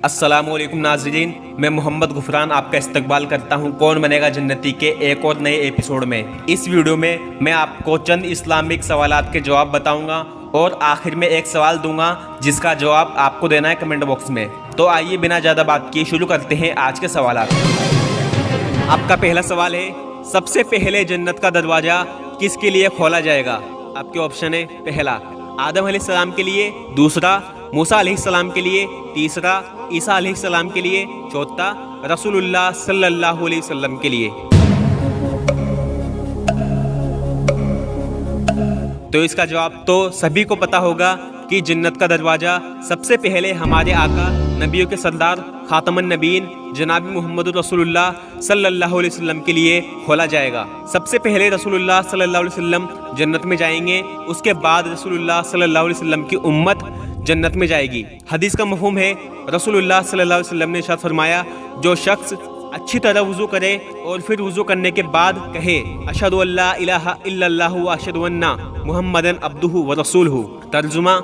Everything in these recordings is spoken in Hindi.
अस्सलामुअलैकुम नाज़रीन, मैं मोहम्मद गुफरान आपका इस्तकबाल करता हूं कौन बनेगा जन्नती के एक और नए एपिसोड में। इस वीडियो में मैं आपको चंद इस्लामिक सवालात के जवाब बताऊंगा और आखिर में एक सवाल दूंगा जिसका जवाब आपको देना है कमेंट बॉक्स में। तो आइए बिना ज़्यादा बात किए शुरू करते हैं आज के सवालात। आपका पहला सवाल है, सबसे पहले जन्नत का दरवाज़ा किसके लिए खोला जाएगा? आपके ऑप्शन है, पहला आदम अलैहिस्सलाम के लिए, दूसरा मूसा अलैहिस्सलाम के लिए, तीसरा ईसा अलैहिस्सलाम के लिए, चौथा रसूलुल्लाह सल्लल्लाहु अलैहि वसल्लम के लिए। तो इसका जवाब तो सभी को पता होगा कि जन्नत का दरवाज़ा सबसे पहले हमारे आका नबियों के सरदार खातमुन नबीन जनाब मोहम्मद रसूलुल्लाह सल्लल्लाहु अलैहि वसल्लम के लिए खोला जाएगा। सबसे पहले रसूलुल्लाह सल्लल्लाहु अलैहि वसल्लम जन्नत में जाएंगे, उसके बाद रसूलुल्लाह सल्लल्लाहु अलैहि वसल्लम की उम्मत जन्नत में जाएगी। हदीस का मफ़हूम है, रसूलुल्लाह सल्लल्लाहु अलैहि वसल्लम ने इरशाद फरमाया, जो शख्स अच्छी तरह वुज़ू करे और फिर वुज़ू करने के बाद कहे अशहदु अल्ला इलाहा इल्लल्लाहु व अशहदु अन्ना मुहम्मदन अब्दुहु व रसूलहु, तर्जुमा,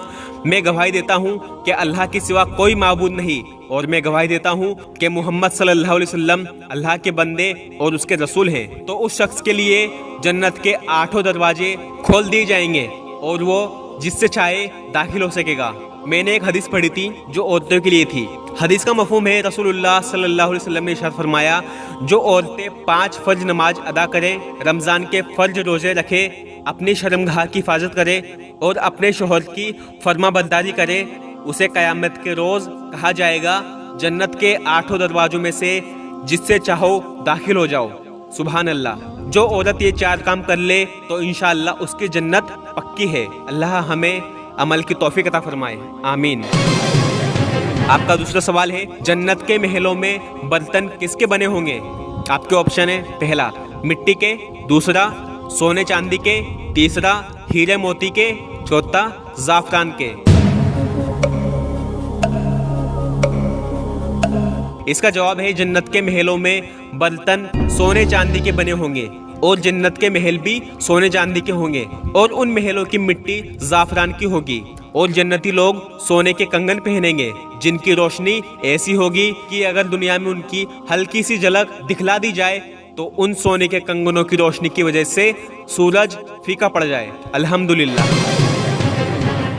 मैं गवाही देता हूँ कि अल्लाह के सिवा कोई माबूद नहीं और मैं गवाही देता हूँ कि मोहम्मद सल्लल्लाहु अलैहि वसल्लम अल्लाह के बंदे और उसके रसूल हैं, तो उस शख्स के लिए जन्नत के 8 दरवाजे खोल दिए जाएंगे और वो जिससे चाहे दाखिल हो सकेगा। मैंने एक हदीस पढ़ी थी जो औरतों के लिए थी। हदीस का मफ़हूम है, रसूलुल्लाह सल्लल्लाहु अलैहि वसल्लम ने इरशाद फरमाया, जो औरतें 5 फ़र्ज नमाज अदा करें, रमज़ान के फ़र्ज रोज़े रखें, अपनी शर्मगाह की हिफाजत करें और अपने शोहर की फरमाबरदारी करें, उसे क़यामत के रोज़ कहा जाएगा जन्नत के 8 दरवाज़ों में से जिससे चाहो दाखिल हो जाओ। सुभान अल्लाह। जो औरत ये 4 काम कर ले तो इंशाअल्लाह उसकी जन्नत पक्की है। अल्लाह हमें अमल की तौफीक अता फरमाए, आमीन। आपका दूसरा सवाल है, जन्नत के महलों में बर्तन किसके बने होंगे? आपके ऑप्शन है, पहला मिट्टी के, दूसरा सोने चांदी के, तीसरा हीरे मोती के, चौथा ज़ाफ़रान के। इसका जवाब है, जन्नत के महलों में बर्तन सोने चांदी के बने होंगे और जन्नत के महल भी सोने चांदी के होंगे और उन महलों की मिट्टी ज़ाफ़रान की होगी और जन्नती लोग सोने के कंगन पहनेंगे जिनकी रोशनी ऐसी होगी कि अगर दुनिया में उनकी हल्की सी झलक दिखला दी जाए तो उन सोने के कंगनों की रोशनी की वजह से सूरज फीका पड़ जाए। अल्हम्दुलिल्लाह।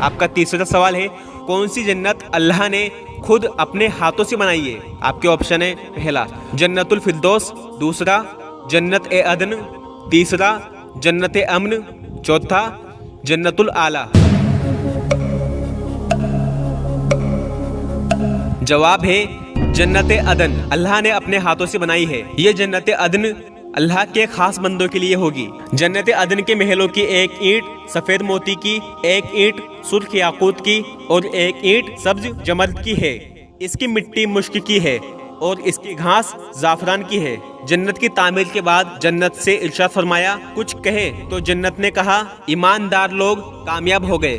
आपका तीसरा सवाल है, कौन सी जन्नत अल्लाह ने खुद अपने हाथों से बनाई है? आपके ऑप्शन है, पहला जन्नतुल फिरदौस, दूसरा जन्नत ए अदन, तीसरा जन्नत ए अमन, चौथा जन्नतुल आला। जवाब है जन्नत ए अदन अल्लाह ने अपने हाथों से बनाई है। ये जन्नत ए अदन अल्लाह के खास बंदों के लिए होगी। जन्नत ए अदन के महलों की एक ईंट सफ़ेद मोती की, एक ईंट सुर्ख याकूत की और एक ईंट सब्ज जमर्द की है। इसकी मिट्टी मुश्क की है और इसकी घास ज़ाफ़रान की है। जन्नत की तामीर के बाद जन्नत से इरशाद फरमाया, कुछ कहे तो जन्नत ने कहा, ईमानदार लोग कामयाब हो गए।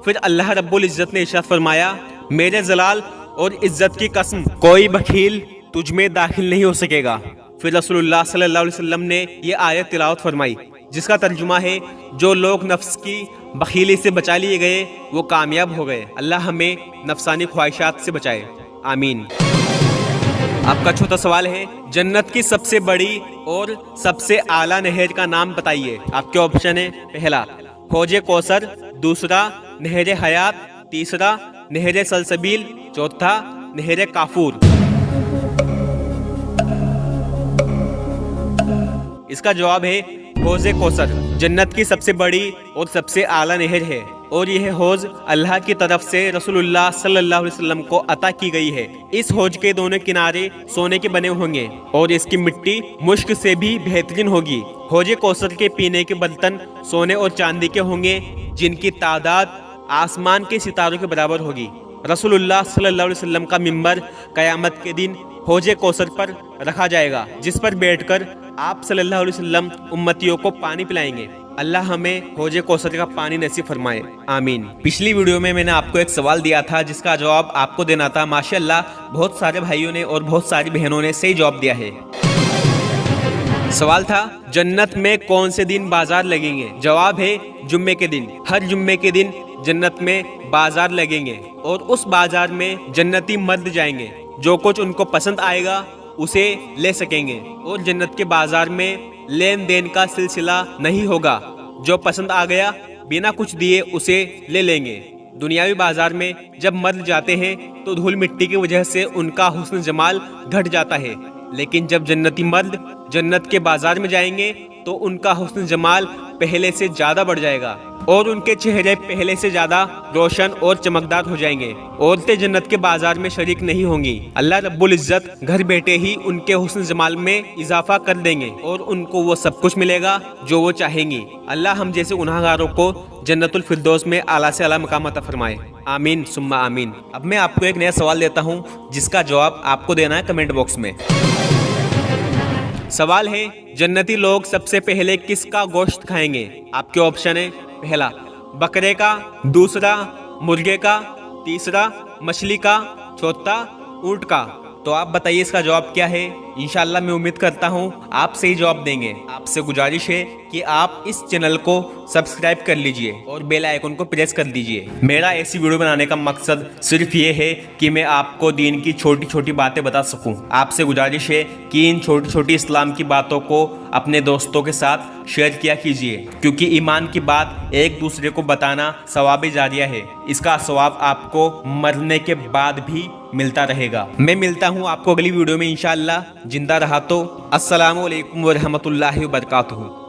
फिर अल्लाह रब्बुल इज़्ज़त ने इरशाद फरमाया, मेरे जलाल और इज़्ज़त की कसम, कोई बखील तुझ में दाखिल नहीं हो सकेगा। फिर रसूलुल्लाह सल्लल्लाहु अलैहि वसल्लम ने ये आयत तिलावत फरमाई जिसका तर्जुमा है, जो लोग नफ्स की बखीली से बचा लिए गए वो कामयाब हो गए। अल्लाह हमें नफसानी ख्वाहिशात से बचाए, आमीन। आपका चौथा सवाल है, जन्नत की सबसे बड़ी और सबसे आला नहर का नाम बताइए। आपके ऑप्शन है, पहला हौज कौसर, दूसरा नहर हयात, तीसरा नहर सलसबील, चौथा नहर काफूर। इसका जवाब है हौज कौसर। जन्नत की सबसे बड़ी और सबसे आला नहर है और यह हौज अल्लाह की तरफ से रसूलुल्लाह सल्लल्लाहु अलैहि वसल्लम को अता की गई है। इस हौज के दोनों किनारे सोने के बने होंगे और इसकी मिट्टी मुश्क से भी बेहतरीन होगी। हौज कौसर के पीने के बर्तन सोने और चांदी के होंगे जिनकी तादाद आसमान के सितारों के बराबर होगी। रसूलुल्लाह सल्लल्लाहु अलैहि वसल्लम का मिंबर क़यामत के दिन हौज कौसर पर रखा जाएगा जिस पर बैठकर आप सल्लल्लाहु अलैहि वसल्लम उम्मतियों को पानी पिलाएंगे। अल्लाह हमें हौज कौसर का पानी नसीब फरमाए, आमीन। पिछली वीडियो में मैंने आपको एक सवाल दिया था जिसका जवाब आपको देना था। माशाअल्लाह बहुत सारे भाइयों ने और बहुत सारी बहनों ने सही जवाब दिया है। सवाल था, जन्नत में कौन से दिन बाजार लगेंगे? जवाब है जुम्मे के दिन। हर जुम्मे के दिन जन्नत में बाजार लगेंगे और उस बाजार में जन्नती मर्द जाएंगे जो कुछ उनको पसंद आएगा उसे ले सकेंगे और जन्नत के बाजार में लेन देन का सिलसिला नहीं होगा। जो पसंद आ गया बिना कुछ दिए उसे ले लेंगे। दुनियावी बाजार में जब मर्द जाते हैं तो धूल मिट्टी की वजह से उनका हुस्न जमाल घट जाता है, लेकिन जब जन्नती मर्द जन्नत के बाजार में जाएंगे तो उनका हुस्न जमाल पहले से ज्यादा बढ़ जाएगा और उनके चेहरे पहले से ज्यादा रोशन और चमकदार हो जाएंगे। औरतें जन्नत के बाजार में शरीक नहीं होंगी। अल्लाह रब्बुल इज्जत घर बैठे ही उनके हुस्न जमाल में इजाफा कर देंगे और उनको वो सब कुछ मिलेगा जो वो चाहेंगी। अल्लाह हम जैसे गुनाहगारों को जन्नतुल फिरदौस में आला से आला मकाम अता फरमाए। आमीन सुम्मा आमीन। अब मैं आपको एक नया सवाल देता हूँ जिसका जवाब आपको देना है कमेंट बॉक्स में। सवाल है, जन्नती लोग सबसे पहले किसका गोश्त खाएंगे? आपके ऑप्शन है, पहला बकरे का, दूसरा मुर्गे का, तीसरा मछली का, चौथा ऊंट का। तो आप बताइए इसका जवाब क्या है। इंशाल्लाह मैं उम्मीद करता हूँ आप सही जवाब देंगे। आपसे गुजारिश है कि आप इस चैनल को सब्सक्राइब कर लीजिए और बेल आइकन को प्रेस कर दीजिए। मेरा ऐसी वीडियो बनाने का मकसद सिर्फ ये है कि मैं आपको दीन की छोटी छोटी बातें बता सकूं। आपसे गुजारिश है कि इन छोटी छोटी इस्लाम की बातों को अपने दोस्तों के साथ शेयर किया कीजिए, क्योंकि ईमान की बात एक दूसरे को बताना सवाब जारिया है। इसका सवाब आपको मरने के बाद भी मिलता रहेगा। मैं मिलता हूँ आपको अगली वीडियो में इंशाअल्लाह। जिंदा रहा तो अस्सलामु अलैकुम व रहमतुल्लाहि व बरकातुहू।